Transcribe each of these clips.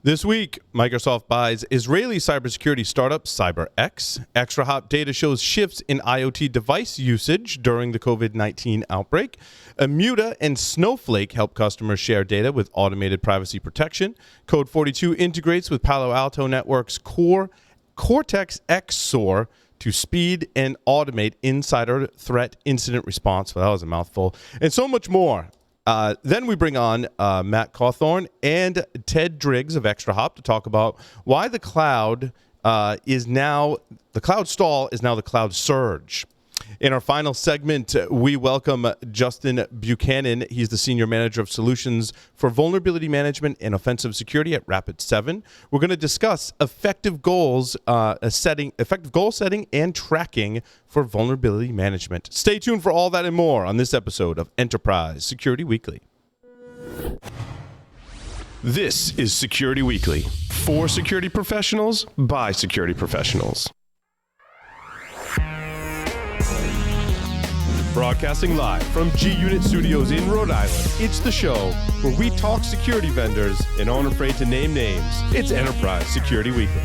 This week, Microsoft buys Israeli cybersecurity startup CyberX. ExtraHop Data Shows Shifts in IoT device usage during the COVID-19 outbreak. Immuta and Snowflake help customers share data with automated privacy protection. Code42 integrates with Palo Alto Network's Cortex XSOAR to speed and automate insider threat incident response. Well, that was a mouthful. And so much more. Then we bring on Matt Cawthorn and Ted Driggs of ExtraHop to talk about why the cloud stall is now the cloud surge. In our final segment, we welcome Justin Buchanan. He's the Senior Manager of Solutions for Vulnerability Management and Offensive Security at Rapid7. We're going to discuss effective goal setting and tracking for vulnerability management. Stay tuned for all that and more on this episode of Enterprise Security Weekly. This is Security Weekly, for security professionals, by security professionals. Broadcasting live from G-Unit Studios in Rhode Island, it's the show where we talk security vendors and aren't afraid to name names. It's Enterprise Security Weekly.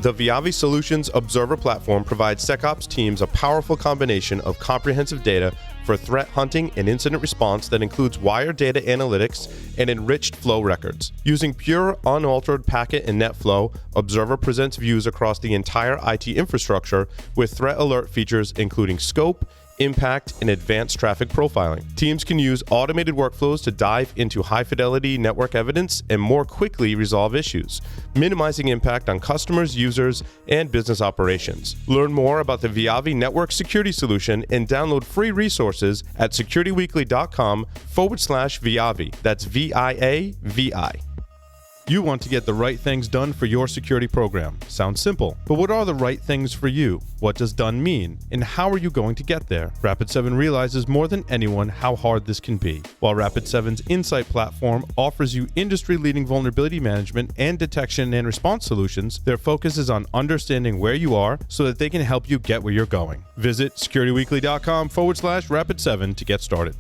The Viavi Solutions Observer Platform provides SecOps teams a powerful combination of comprehensive data for threat hunting and incident response that includes wire data analytics and enriched flow records. Using pure, unaltered packet and net flow, Observer presents views across the entire IT infrastructure with threat alert features including scope, impact, and advanced traffic profiling. Teams can use automated workflows to dive into high-fidelity network evidence and more quickly resolve issues, minimizing impact on customers, users, and business operations. Learn more about the Viavi Network Security Solution and download free resources at securityweekly.com/Viavi. That's VIAVI. You want to get the right things done for your security program. Sounds simple, but what are the right things for you? What does done mean? And how are you going to get there? Rapid7 realizes more than anyone how hard this can be. While Rapid7's Insight platform offers you industry-leading vulnerability management and detection and response solutions, their focus is on understanding where you are so that they can help you get where you're going. Visit securityweekly.com/Rapid7 to get started.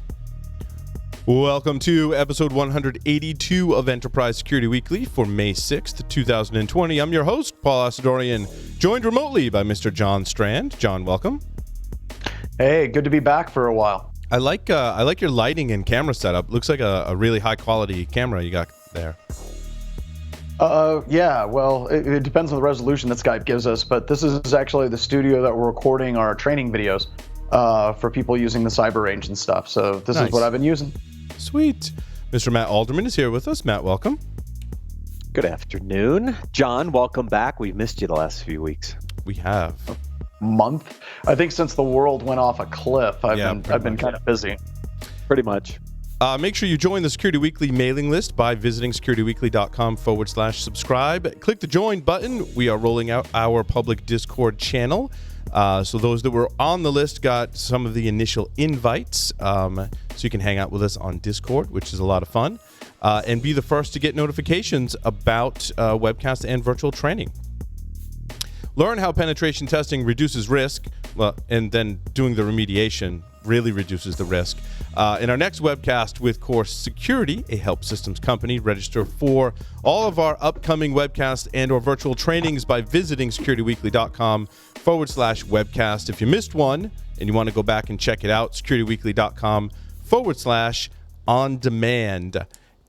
Welcome to episode 182 of Enterprise Security Weekly for May 6th, 2020. I'm your host, Paul Asadorian, joined remotely by Mr. John Strand. John, welcome. Hey, good to be back for a while. I like your lighting and camera setup. Looks like a really high quality camera you got there. Yeah, well, it depends on the resolution that Skype gives us, but this is actually the studio that we're recording our training videos for people using the CyberX and stuff. So this is what I've been using. Sweet. Mr. Matt Alderman is here with us. Matt, welcome. Good afternoon. John, welcome back. We've missed you the last few weeks. We have. Month? I think since the world went off a cliff, I've been kind of busy. Pretty much. Make sure you join the Security Weekly mailing list by visiting securityweekly.com/subscribe. Click the join button. We are rolling out our public Discord channel. So those that were on the list got some of the initial invites, so you can hang out with us on Discord, which is a lot of fun, and be the first to get notifications about webcast and virtual training. Learn how penetration testing reduces risk, and then doing the remediation really reduces the risk. In our next webcast with Core Security, a help systems company, register for all of our upcoming webcasts and or virtual trainings by visiting securityweekly.com/webcast. If you missed one and you want to go back and check it out, securityweekly.com/on-demand.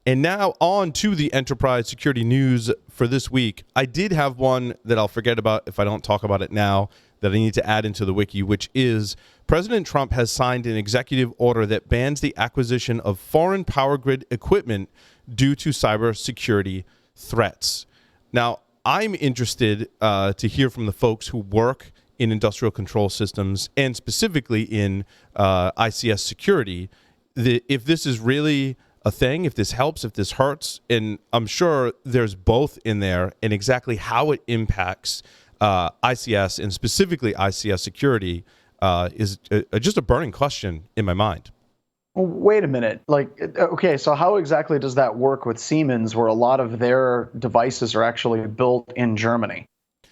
And now on to the enterprise security news for this week. I did have one that I'll forget about if I don't talk about it now that I need to add into the wiki, which is President Trump has signed an executive order that bans the acquisition of foreign power grid equipment due to cybersecurity threats. Now, I'm interested to hear from the folks who work in industrial control systems and specifically in ICS security, if this is really a thing, if this helps, if this hurts, and I'm sure there's both in there, and exactly how it impacts ICS and specifically ICS security is just a burning question in my mind. Well, wait a minute. Okay, so how exactly does that work with Siemens, where a lot of their devices are actually built in Germany?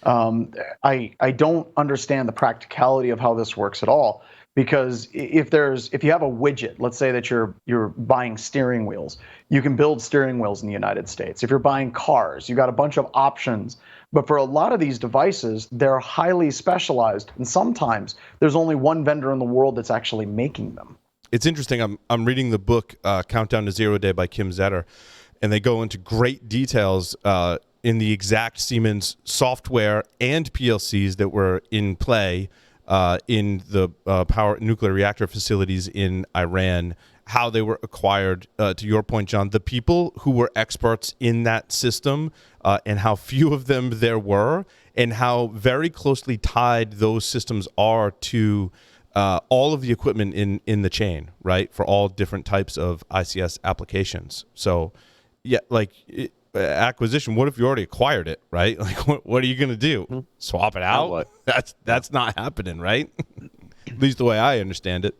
I don't understand the practicality of how this works at all. because if you have a widget, let's say that you're buying steering wheels, you can build steering wheels in the United States. If you're buying cars, you got a bunch of options. But for a lot of these devices, they're highly specialized, and sometimes there's only one vendor in the world that's actually making them. It's interesting. I'm reading the book Countdown to Zero Day by Kim Zetter, and they go into great details in the exact Siemens software and PLCs that were in play in the power nuclear reactor facilities in Iran, how they were acquired. To your point, John, the people who were experts in that system and how few of them there were, and how very closely tied those systems are to all of the equipment in the chain, right, for all different types of ICS applications. So, yeah, like acquisition. What if you already acquired it, right? Like, what are you going to do? Swap it out? That's not happening, right? At least the way I understand it.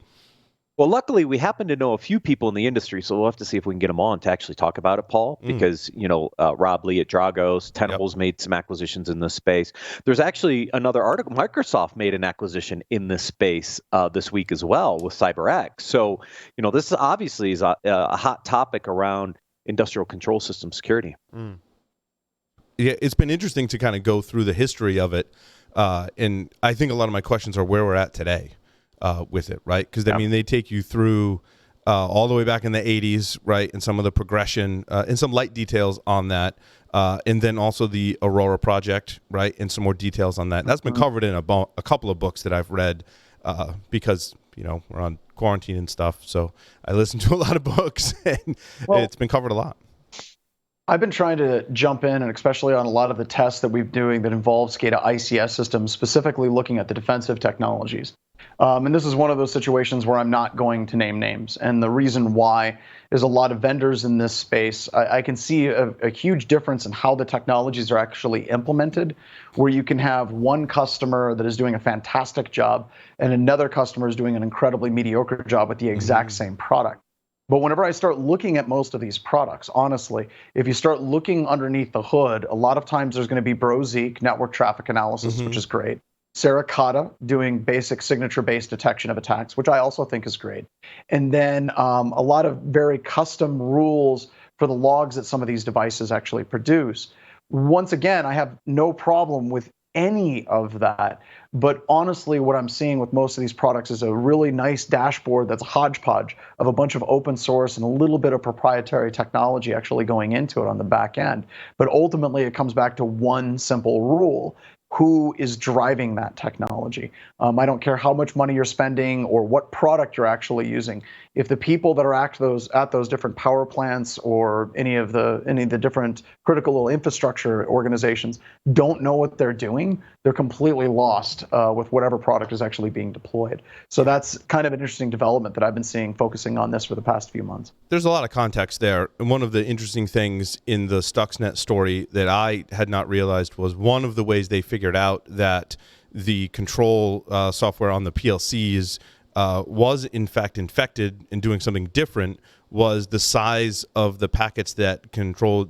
Well, luckily, we happen to know a few people in the industry, so we'll have to see if we can get them on to actually talk about it, Paul, because, Rob Lee at Dragos, Tenable's made some acquisitions in this space. There's actually another article. Microsoft made an acquisition in this space this week as well with CyberX. So, this obviously is a hot topic around industrial control system security. Yeah, it's been interesting to kind of go through the history of it. And I think a lot of my questions are where we're at today. With it, right? Because, I mean, they take you through all the way back in the 80s, right? And some of the progression and some light details on that. And then also the Aurora project, right? And some more details on that. That's been covered in a couple of books that I've read because, we're on quarantine and stuff. So I listen to a lot of books and it's been covered a lot. I've been trying to jump in, and especially on a lot of the tests that we're doing that involve SCADA ICS systems, specifically looking at the defensive technologies. And this is one of those situations where I'm not going to name names. And the reason why is a lot of vendors in this space. I can see a huge difference in how the technologies are actually implemented, where you can have one customer that is doing a fantastic job and another customer is doing an incredibly mediocre job with the exact same product. But whenever I start looking at most of these products, honestly, if you start looking underneath the hood, a lot of times there's going to be Brozeek network traffic analysis, which is great. Saracata doing basic signature-based detection of attacks, which I also think is great. And then a lot of very custom rules for the logs that some of these devices actually produce. Once again, I have no problem with any of that. But honestly, what I'm seeing with most of these products is a really nice dashboard that's a hodgepodge of a bunch of open source and a little bit of proprietary technology actually going into it on the back end. But ultimately, it comes back to one simple rule. Who is driving that technology? I don't care how much money you're spending or what product you're actually using. If the people that are at those different power plants or any of the different critical infrastructure organizations don't know what they're doing, they're completely lost with whatever product is actually being deployed. So that's kind of an interesting development that I've been seeing, focusing on this for the past few months. There's a lot of context there. And one of the interesting things in the Stuxnet story that I had not realized was one of the ways they figured out that the control software on the PLCs was in fact infected and doing something different was the size of the packets that contain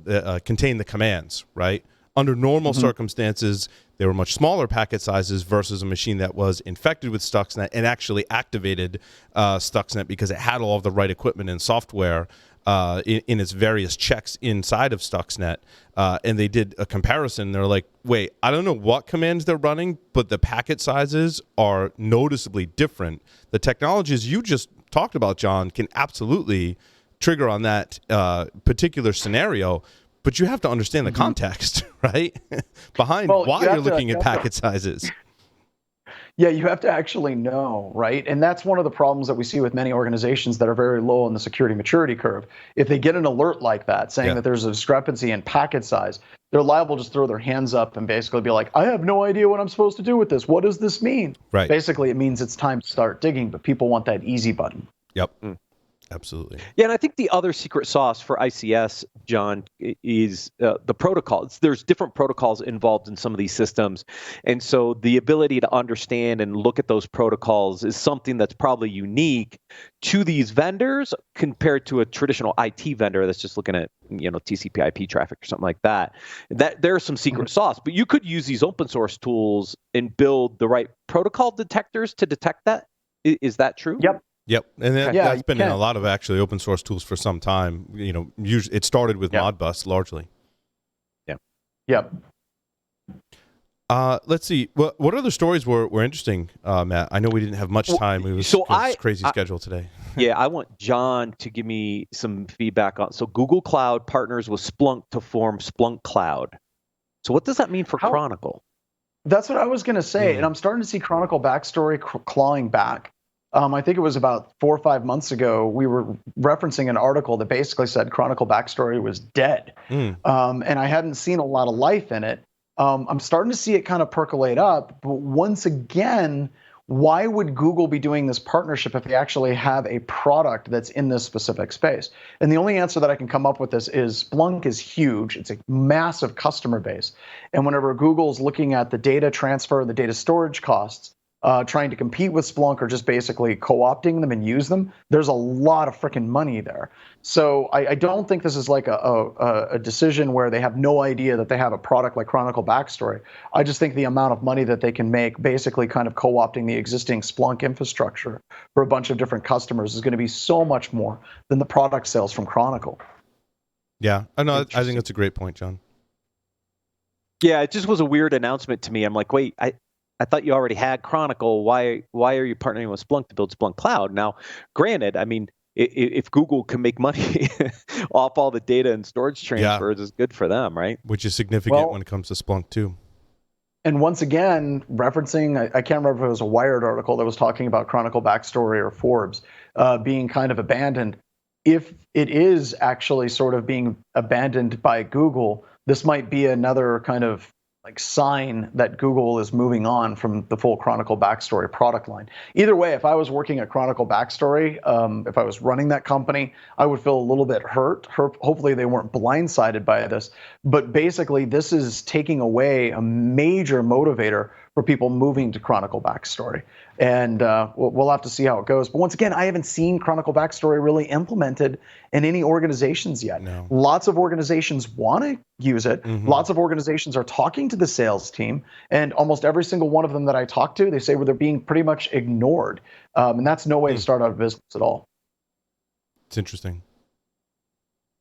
the commands, right? Under normal circumstances, they were much smaller packet sizes versus a machine that was infected with Stuxnet and actually activated Stuxnet because it had all of the right equipment and software in its various checks inside of Stuxnet. And they did a comparison. They're like, wait, I don't know what commands they're running, but the packet sizes are noticeably different. The technologies you just talked about, John, can absolutely trigger on that particular scenario, but you have to understand the context, right? Behind why you're looking at packet sizes. Yeah, you have to actually know, right? And that's one of the problems that we see with many organizations that are very low on the security maturity curve. If they get an alert like that saying that there's a discrepancy in packet size, they're liable to just throw their hands up and basically be like, I have no idea what I'm supposed to do with this. What does this mean? Right. Basically, it means it's time to start digging, but people want that easy button. Yep. Absolutely. Yeah, and I think the other secret sauce for ICS, John, is the protocols. There's different protocols involved in some of these systems. And so the ability to understand and look at those protocols is something that's probably unique to these vendors compared to a traditional IT vendor that's just looking at, TCP IP traffic or something like that. There's some secret sauce, but you could use these open source tools and build the right protocol detectors to detect that. Is that true? Yep. Yep, and Yeah, that's been in a lot of actually open source tools for some time. Usually it started with Modbus largely. Yeah. Yep. Let's see. What other stories were interesting, Matt? I know we didn't have much time. It was a crazy schedule today. Yeah, I want John to give me some feedback on. So Google Cloud partners with Splunk to form Splunk Cloud. So what does that mean for Chronicle? That's what I was going to say, and I'm starting to see Chronicle Backstory clawing back. I think it was about 4 or 5 months ago, we were referencing an article that basically said Chronicle Backstory was dead. And I hadn't seen a lot of life in it. I'm starting to see it kind of percolate up. But once again, why would Google be doing this partnership if they actually have a product that's in this specific space? And the only answer that I can come up with this is Splunk is huge. It's a massive customer base. And whenever Google's looking at the data transfer, the data storage costs, trying to compete with Splunk or just basically co-opting them and use them, there's a lot of freaking money there. So I don't think this is like a decision where they have no idea that they have a product like Chronicle Backstory. I just think the amount of money that they can make basically kind of co-opting the existing Splunk infrastructure for a bunch of different customers is going to be so much more than the product sales from Chronicle. Yeah, I know. I think that's a great point, John. Yeah, it just was a weird announcement to me. I'm like, wait, I thought you already had Chronicle. Why are you partnering with Splunk to build Splunk Cloud? Now, granted, I mean, if Google can make money off all the data and storage transfers, it's good for them, right? Which is significant when it comes to Splunk too. And once again, referencing, I can't remember if it was a Wired article that was talking about Chronicle Backstory or Forbes being kind of abandoned. If it is actually sort of being abandoned by Google, this might be another kind of like sign that Google is moving on from the full Chronicle Backstory product line. Either way, if I was working at Chronicle Backstory, if I was running that company, I would feel a little bit hurt. Hopefully they weren't blindsided by this. But basically, this is taking away a major motivator for people moving to Chronicle Backstory. And we'll have to see how it goes. But once again, I haven't seen Chronicle Backstory really implemented in any organizations yet. No. Lots of organizations want to use it. Lots of organizations are talking to the sales team. And almost every single one of them that I talk to, they say they're being pretty much ignored. And that's no way to start out a business at all. It's interesting.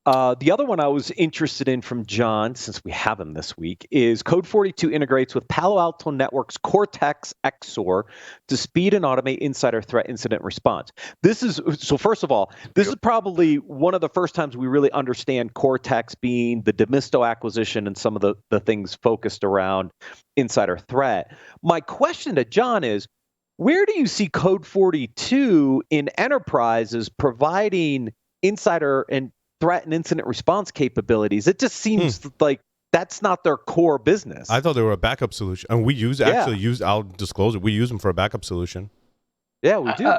The other one I was interested in from John, since we have him this week, is Code42 integrates with Palo Alto Network's Cortex XSOAR to speed and automate insider threat incident response. So first of all, this is probably one of the first times we really understand Cortex being the Demisto acquisition and some of the things focused around insider threat. My question to John is, where do you see Code42 in enterprises providing insider and threat and incident response capabilities? It just seems like that's not their core business. I thought they were a backup solution. And we I'll disclose it. We use them for a backup solution. Yeah, we do.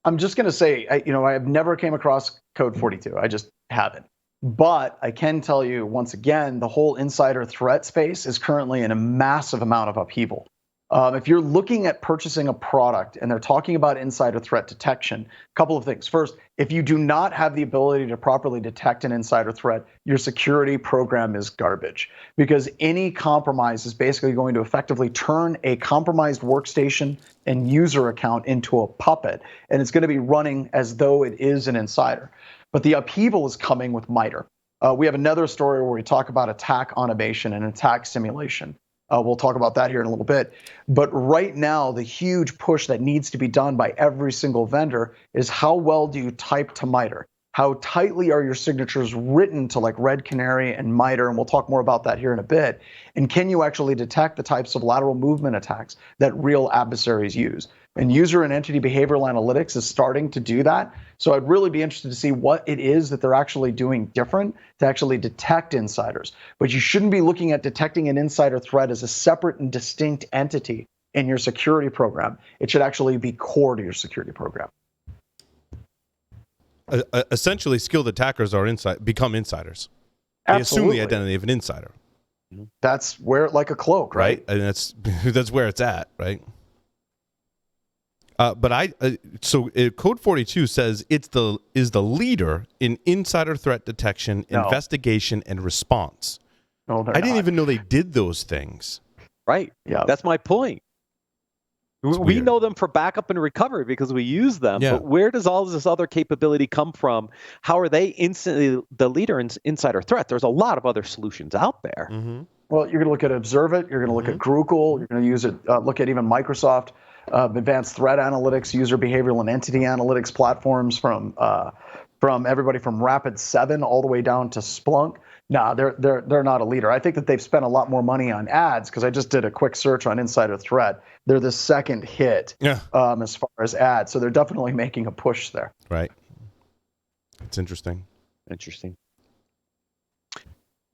I'm just going to say, I have never came across Code42. I just haven't. But I can tell you once again, the whole insider threat space is currently in a massive amount of upheaval. If you're looking at purchasing a product and they're talking about insider threat detection, a couple of things. First, if you do not have the ability to properly detect an insider threat, your security program is garbage, because any compromise is basically going to effectively turn a compromised workstation and user account into a puppet, and it's going to be running as though it is an insider. But the upheaval is coming with MITRE. We have another story where we talk about attack automation and attack simulation. We'll talk about that here in a little bit. But right now, the huge push that needs to be done by every single vendor is how well do you type to MITRE? How tightly are your signatures written to like Red Canary and MITRE? And we'll talk more about that here in a bit. And can you actually detect the types of lateral movement attacks that real adversaries use? And user and entity behavioral analytics is starting to do that. So I'd really be interested to see what it is that they're actually doing different to actually detect insiders. But you shouldn't be looking at detecting an insider threat as a separate and distinct entity in your security program. It should actually be core to your security program. Essentially, skilled attackers become insiders. Absolutely. They assume the identity of an insider. That's wear it like a cloak, right? And that's where it's at, right? Code42 says is the leader in insider threat detection, investigation, and response. No, I didn't even know they did those things. Right. Yeah. That's my point. We weird. know them for backup and recovery because we use them. Yeah. But where does all this other capability come from? How are they instantly the leader in insider threat? There's a lot of other solutions out there. Mm-hmm. Well, you're going to look at Observe It. You're going to look at Chronicle. You're going to use it. Look at even Microsoft advanced threat analytics, user behavioral and entity analytics platforms from everybody from Rapid7 all the way down to Splunk. Nah, they're not a leader. I think that they've spent a lot more money on ads because I just did a quick search on Insider Threat. They're the second hit as far as ads, so they're definitely making a push there. Right. It's interesting. Interesting.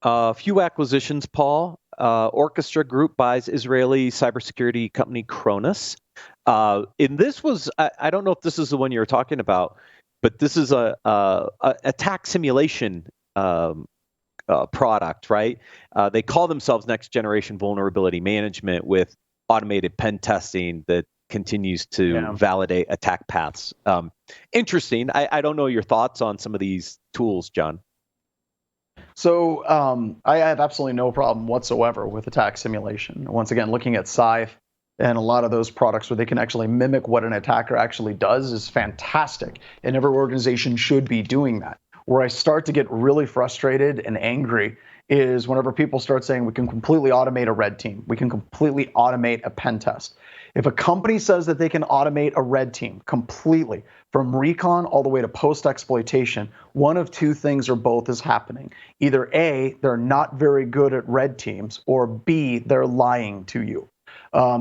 A few acquisitions, Paul. Orchestra Group buys Israeli cybersecurity company Cronus. And this was, I don't know if this is the one you were talking about, but this is a attack simulation product, right? They call themselves Next Generation Vulnerability Management with automated pen testing that continues to validate attack paths. Interesting. I don't know your thoughts on some of these tools, John. So I have absolutely no problem whatsoever with attack simulation. Once again, looking at Scythe and a lot of those products where they can actually mimic what an attacker actually does is fantastic. And every organization should be doing that. Where I start to get really frustrated and angry is whenever people start saying we can completely automate a red team, we can completely automate a pen test. If a company says that they can automate a red team completely from recon all the way to post-exploitation, one of two things or both is happening. Either A, they're not very good at red teams, or B, they're lying to you.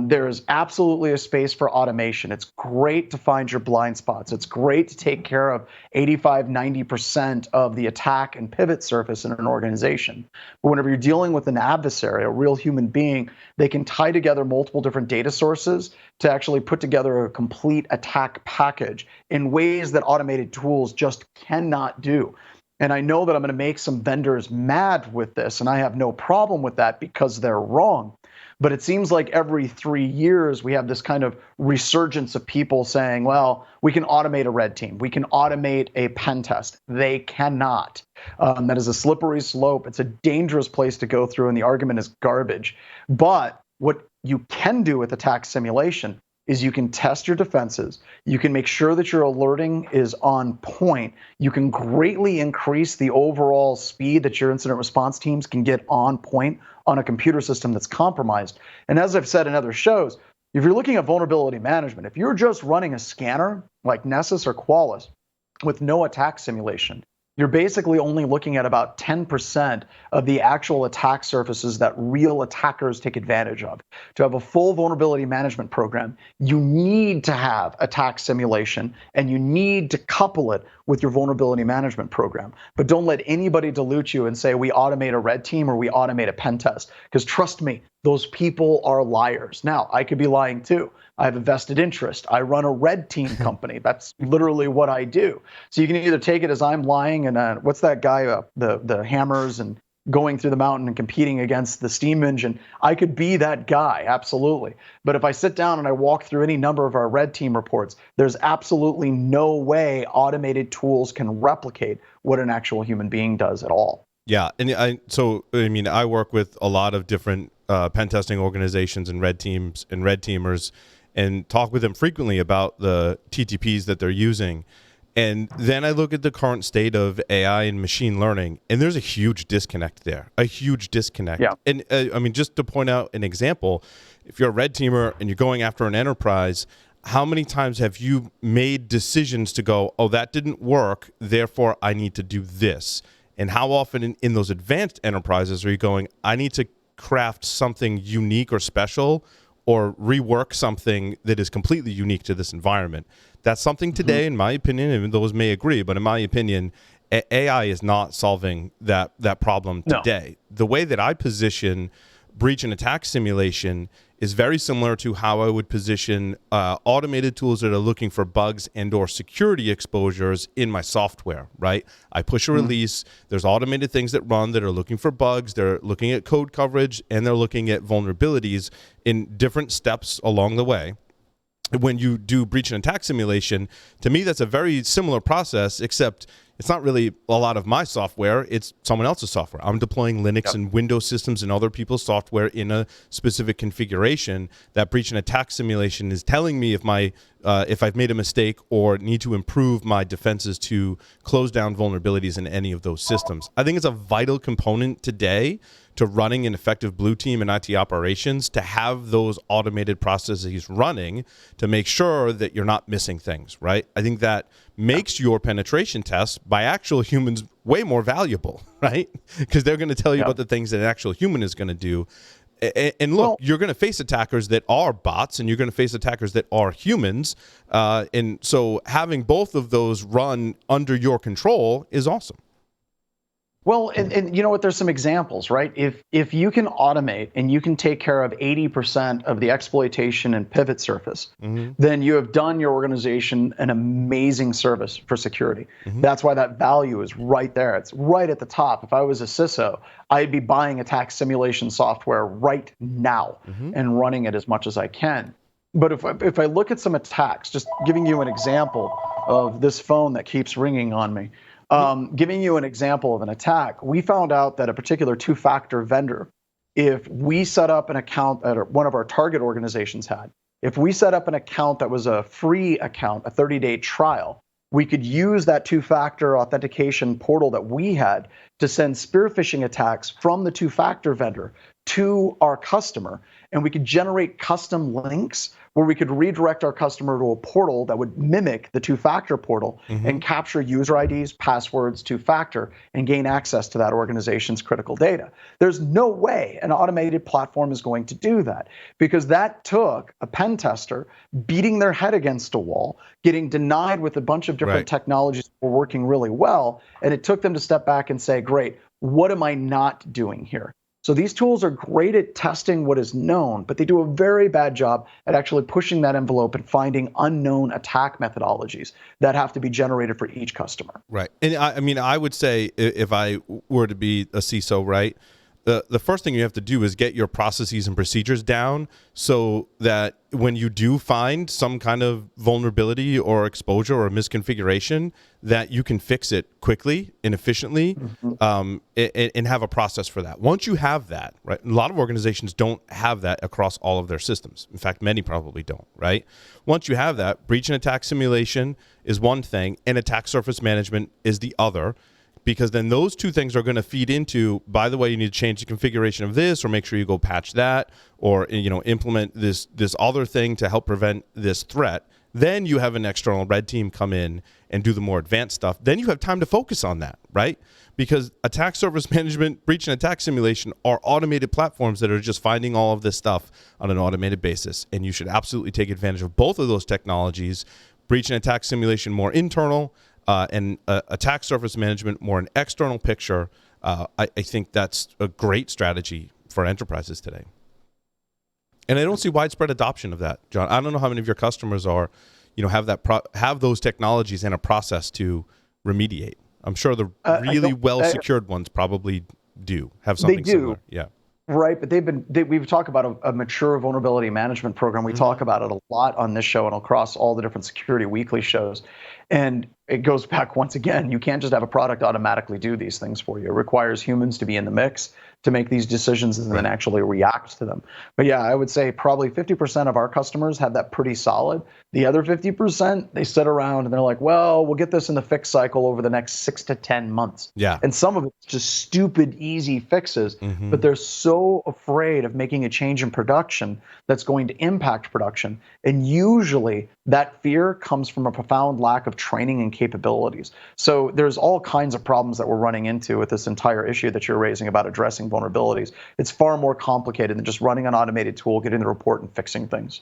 There is absolutely a space for automation. It's great to find your blind spots. It's great to take care of 85, 90% of the attack and pivot surface in an organization. But whenever you're dealing with an adversary, a real human being, they can tie together multiple different data sources to actually put together a complete attack package in ways that automated tools just cannot do. And I know that I'm going to make some vendors mad with this, and I have no problem with that because they're wrong. But it seems like every 3 years we have this kind of resurgence of people saying, well, we can automate a red team. We can automate a pen test. They cannot. That is a slippery slope. It's a dangerous place to go through, and the argument is garbage. But what you can do with attack simulation is you can test your defenses. You can make sure that your alerting is on point. You can greatly increase the overall speed that your incident response teams can get on point on a computer system that's compromised. And as I've said in other shows, if you're looking at vulnerability management, if you're just running a scanner like Nessus or Qualys with no attack simulation, you're basically only looking at about 10% of the actual attack surfaces that real attackers take advantage of. To have a full vulnerability management program, you need to have attack simulation, and you need to couple it with your vulnerability management program. But don't let anybody dilute you and say we automate a red team or we automate a pen test, because trust me, those people are liars. Now, I could be lying too. I have a vested interest. I run a red team company. That's literally what I do. So you can either take it as I'm lying and what's that guy, the hammers and going through the mountain and competing against the steam engine. I could be that guy, absolutely. But if I sit down and I walk through any number of our red team reports, there's absolutely no way automated tools can replicate what an actual human being does at all. Yeah, and I work with a lot of different pen testing organizations and red teams and red teamers, and talk with them frequently about the TTPs that they're using. And then I look at the current state of AI and machine learning, and there's a huge disconnect there, a huge disconnect. Yeah. And just to point out an example, if you're a red teamer and you're going after an enterprise, how many times have you made decisions to go, oh, that didn't work, therefore I need to do this? And how often in those advanced enterprises are you going, I need to craft something unique or special, or rework something that is completely unique to this environment? That's something today, in my opinion, and those may agree, but in my opinion, AI is not solving that problem today. No. The way that I position breach and attack simulation is very similar to how I would position automated tools that are looking for bugs and or security exposures in my software, right? I push a release, there's automated things that run that are looking for bugs, they're looking at code coverage, and they're looking at vulnerabilities in different steps along the way. When you do breach and attack simulation, to me, that's a very similar process, except it's not really a lot of my software, it's someone else's software. I'm deploying Linux and Windows systems and other people's software in a specific configuration. That breach and attack simulation is telling me if I've made a mistake or need to improve my defenses to close down vulnerabilities in any of those systems. I think it's a vital component today to running an effective blue team in IT operations, to have those automated processes running to make sure that you're not missing things, right? I think that makes your penetration tests by actual humans way more valuable, right? Because they're going to tell you about the things that an actual human is going to do. And look, you're going to face attackers that are bots, and you're going to face attackers that are humans. And so having both of those run under your control is awesome. Well, and you know what? There's some examples, right? If you can automate and you can take care of 80% of the exploitation and pivot surface, then you have done your organization an amazing service for security. That's why that value is right there. It's right at the top. If I was a CISO, I'd be buying attack simulation software right now and running it as much as I can. But if I look at some attacks, just giving you an example of this phone that keeps ringing on me. Giving you an example of an attack, we found out that a particular two-factor vendor, if we set up an account that one of our target organizations had, if we set up an account that was a free account, a 30-day trial, we could use that two-factor authentication portal that we had to send spear phishing attacks from the two-factor vendor to our customer. And we could generate custom links where we could redirect our customer to a portal that would mimic the two-factor portal and capture user IDs, passwords, two-factor, and gain access to that organization's critical data. There's no way an automated platform is going to do that, because that took a pen tester beating their head against a wall, getting denied with a bunch of different technologies that were working really well, and it took them to step back and say, great, what am I not doing here? So these tools are great at testing what is known, but they do a very bad job at actually pushing that envelope and finding unknown attack methodologies that have to be generated for each customer. Right. And I mean, I would say if I were to be a CISO, right, the first thing you have to do is get your processes and procedures down so that when you do find some kind of vulnerability or exposure or misconfiguration, that you can fix it quickly and efficiently, and have a process for that. Once you have that, right, a lot of organizations don't have that across all of their systems. In fact, many probably don't, right? Once you have that, breach and attack simulation is one thing, and attack surface management is the other. Because then those two things are going to feed into, by the way, you need to change the configuration of this, or make sure you go patch that, or implement this other thing to help prevent this threat. Then you have an external red team come in and do the more advanced stuff. Then you have time to focus on that, right? Because attack surface management, breach and attack simulation are automated platforms that are just finding all of this stuff on an automated basis. And you should absolutely take advantage of both of those technologies. Breach and attack simulation more internal, and attack surface management more an external picture. I think that's a great strategy for enterprises today. And I don't see widespread adoption of that, John. I don't know how many of your customers are, have those technologies and a process to remediate. I'm sure the really well-secured ones probably do have something similar. Yeah. Right, but we've talked about a mature vulnerability management program. We talk about it a lot on this show and across all the different Security Weekly shows. And it goes back once again, you can't just have a product automatically do these things for you. It requires humans to be in the mix to make these decisions and then actually react to them. But yeah, I would say probably 50% of our customers have that pretty solid. The other 50%, they sit around and they're like, well, we'll get this in the fix cycle over the next 6 to 10 months. Yeah. And some of it's just stupid, easy fixes, but they're so afraid of making a change in production that's going to impact production. And usually that fear comes from a profound lack of training and capabilities. So there's all kinds of problems that we're running into with this entire issue that you're raising about addressing vulnerabilities. It's far more complicated than just running an automated tool, getting the report, and fixing things.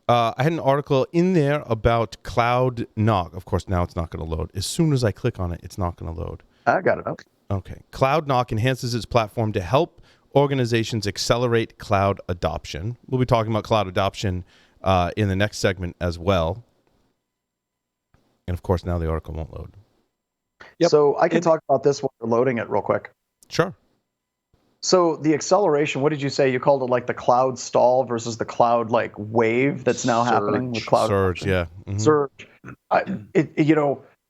I had an article in there about Cloud Knock. Of course, now it's not going to load. As soon as I click on it, it's not going to load. I got it up. Okay. Cloud Knock enhances its platform to help organizations accelerate cloud adoption. We'll be talking about cloud adoption in the next segment as well. And of course, now the article won't load. Yep. So I can talk about this while we're loading it real quick. Sure. So the acceleration, what did you say? You called it like the cloud stall versus the cloud like wave that's now happening with cloud Surge, adoption? yeah. Mhm. Surge.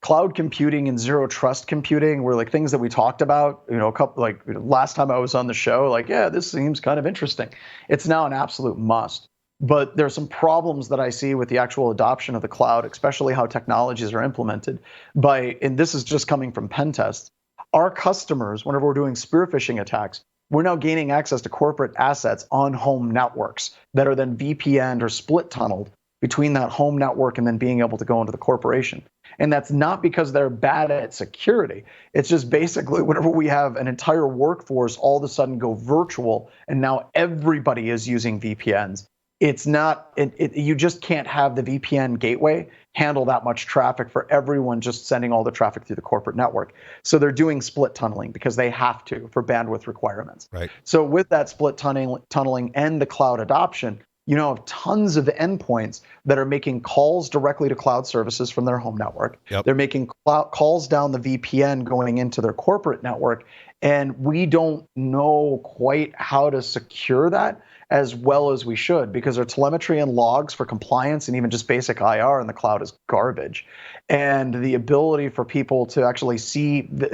Cloud computing and zero trust computing were like things that we talked about, a couple last time I was on the show, like, yeah, this seems kind of interesting. It's now an absolute must. But there's some problems that I see with the actual adoption of the cloud, especially how technologies are implemented and this is just coming from pen tests. Our customers, whenever we're doing spear phishing attacks, we're now gaining access to corporate assets on home networks that are then VPN'd or split tunneled between that home network and then being able to go into the corporation. And that's not because they're bad at security. It's just basically whenever we have an entire workforce all of a sudden go virtual and now everybody is using VPNs. It's not, you just can't have the VPN gateway handle that much traffic for everyone just sending all the traffic through the corporate network. So they're doing split tunneling because they have to for bandwidth requirements. Right. So with that split tunneling and the cloud adoption, you now have tons of endpoints that are making calls directly to cloud services from their home network. Yep. They're making calls down the VPN going into their corporate network. And we don't know quite how to secure that as well as we should, because our telemetry and logs for compliance and even just basic IR in the cloud is garbage. And the ability for people to actually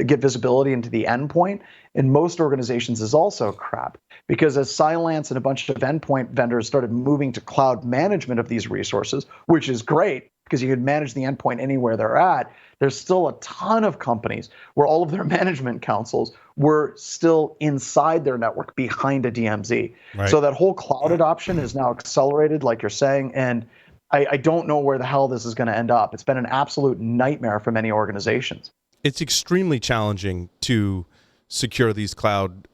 get visibility into the endpoint in most organizations is also crap. Because as Cylance and a bunch of endpoint vendors started moving to cloud management of these resources, which is great because you can manage the endpoint anywhere they're at, there's still a ton of companies where all of their management councils were still inside their network behind a DMZ. Right. So that whole cloud adoption is now accelerated, like you're saying, and I don't know where the hell this is going to end up. It's been an absolute nightmare for many organizations. It's extremely challenging to secure these cloud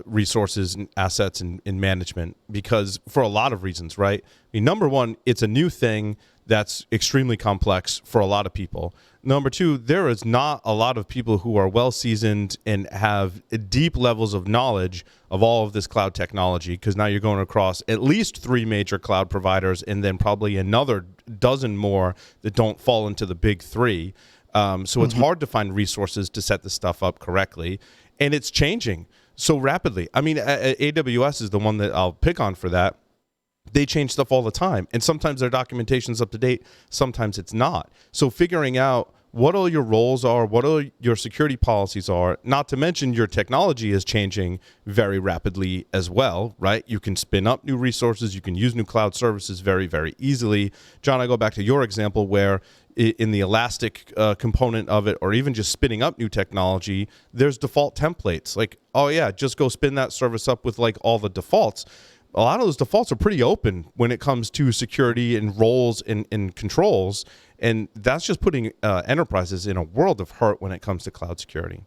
resources and assets and management because for a lot of reasons, right? I mean, number one, it's a new thing that's extremely complex for a lot of people. Number two, there is not a lot of people who are well seasoned and have deep levels of knowledge of all of this cloud technology, because now you're going across at least 3 major cloud providers and then probably another dozen more that don't fall into the big 3. So it's hard to find resources to set this stuff up correctly. And it's changing so rapidly. I mean, AWS is the one that I'll pick on for that. They change stuff all the time. And sometimes their documentation's up to date. Sometimes it's not. So figuring out what all your roles are, what all your security policies are, not to mention your technology is changing very rapidly as well, right? You can spin up new resources. You can use new cloud services very, very easily. John, I go back to your example where in the Elastic component of it, or even just spinning up new technology, there's default templates. Like, oh yeah, just go spin that service up with like all the defaults. A lot of those defaults are pretty open when it comes to security and roles and controls. And that's just putting enterprises in a world of hurt when it comes to cloud security.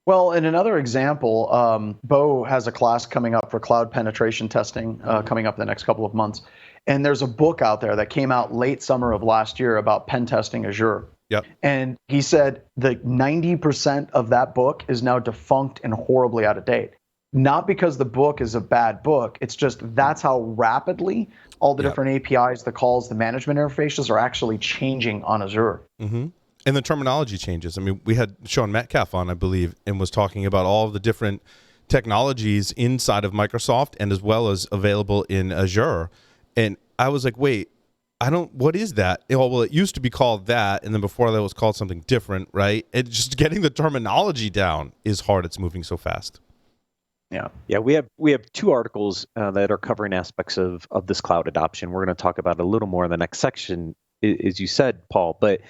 Well, in another example, Bo has a class coming up for cloud penetration testing coming up in the next couple of months. And there's a book out there that came out late summer of last year about pen testing Azure. Yep. And he said that 90% of that book is now defunct and horribly out of date. Not because the book is a bad book, it's just that's how rapidly all the different APIs, the calls, the management interfaces are actually changing on Azure. Mm-hmm. And the terminology changes. I mean, we had Sean Metcalf on, I believe, and was talking about all of the different technologies inside of Microsoft and as well as available in Azure. And I was like, wait, what is that? Well, it used to be called that, and then before that was called something different, right? And just getting the terminology down is hard. It's moving so fast. Yeah. We have 2 articles that are covering aspects of this cloud adoption. We're going to talk about a little more in the next section, as you said, Paul. But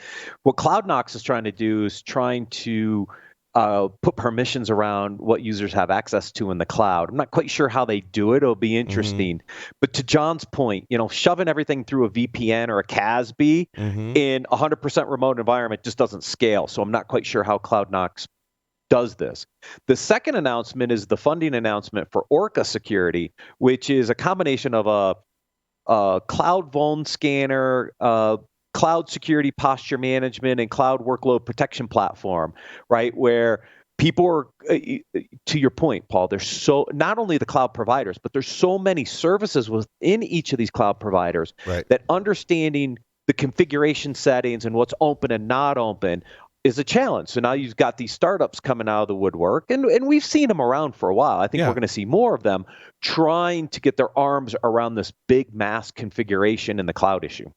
what CloudKnox is trying to do is trying to put permissions around what users have access to in the cloud. I'm not quite sure how they do it. It'll be interesting. But to John's point, shoving everything through a VPN or a CASB in 100% remote environment just doesn't scale. So I'm not quite sure how CloudKnox does this. The second announcement is the funding announcement for Orca Security, which is a combination of a cloud vuln scanner, cloud security posture management, and cloud workload protection platform, right? Where people are, to your point, Paul, there's not only the cloud providers, but there's so many services within each of these cloud providers that understanding the configuration settings and what's open and not open is a challenge. So now you've got these startups coming out of the woodwork, and we've seen them around for a while. I think we're going to see more of them trying to get their arms around this big mass configuration in the cloud issue.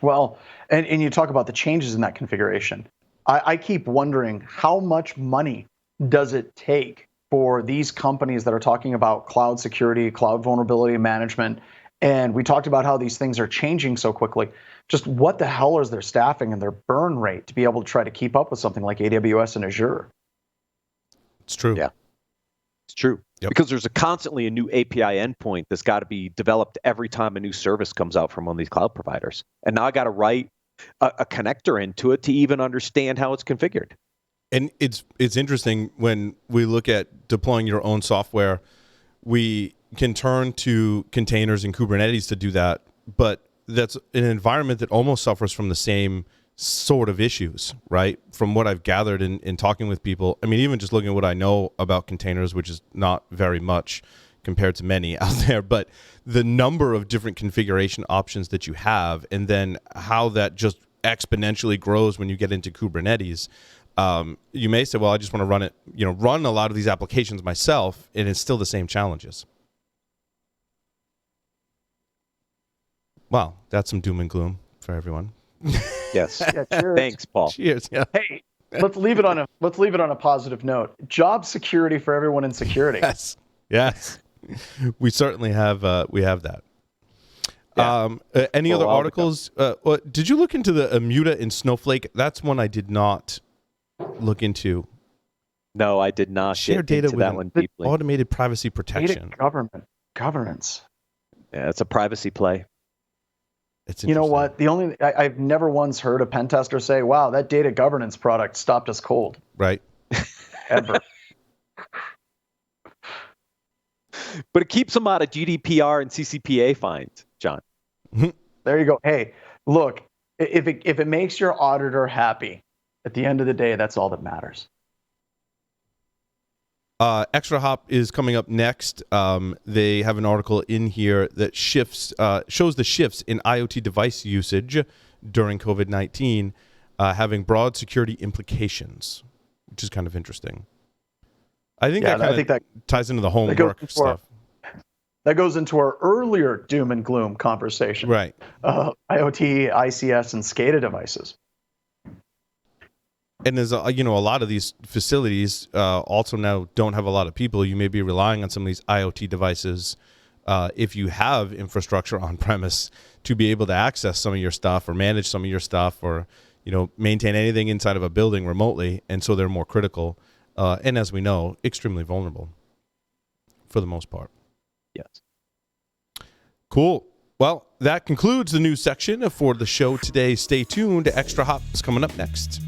Well, and you talk about the changes in that configuration. I keep wondering, how much money does it take for these companies that are talking about cloud security, cloud vulnerability management, and we talked about how these things are changing so quickly. Just what the hell is their staffing and their burn rate to be able to try to keep up with something like AWS and Azure? It's true. Yeah, it's true. Yep. Because there's constantly a new API endpoint that's got to be developed every time a new service comes out from one of these cloud providers. And now I got to write a connector into it to even understand how it's configured. And it's interesting when we look at deploying your own software, we can turn to containers and Kubernetes to do that, but that's an environment that almost suffers from the same sort of issues, right? From what I've gathered in talking with people, I mean, even just looking at what I know about containers, which is not very much compared to many out there, but the number of different configuration options that you have, and then how that just exponentially grows when you get into Kubernetes. You may say, well, I just want to run it, run a lot of these applications myself, and it's still the same challenges. Wow, that's some doom and gloom for everyone. Yes. Yeah, cheers. Thanks, Paul. Cheers. Yeah. Hey, let's leave it on a positive note. Job security for everyone in security. Yes. We certainly have that. Yeah. Any other articles? Did you look into the Immuta and Snowflake? That's one I did not look into. No, I did not. Share data into with that one deeply. automated privacy protection. Data governance. Yeah, it's a privacy play. It's you know what? I've never once heard a pen tester say, "Wow, that data governance product stopped us cold." Right. Ever. But it keeps them out of GDPR and CCPA fines, John. There you go. Hey, look, if it makes your auditor happy, at the end of the day, that's all that matters. ExtraHop is coming up next. They have an article in here that shows the shifts in IoT device usage during COVID-19 having broad security implications, which is kind of interesting. I think that ties into the homework stuff. That goes into our earlier doom and gloom conversation. Right. IoT, ICS, and SCADA devices. And there's a lot of these facilities also now don't have a lot of people. You may be relying on some of these IoT devices if you have infrastructure on premise to be able to access some of your stuff or manage some of your stuff or maintain anything inside of a building remotely. And so they're more critical. And as we know, extremely vulnerable for the most part. Yes. Cool. Well, that concludes the news section for the show today. Stay tuned. ExtraHop is coming up next.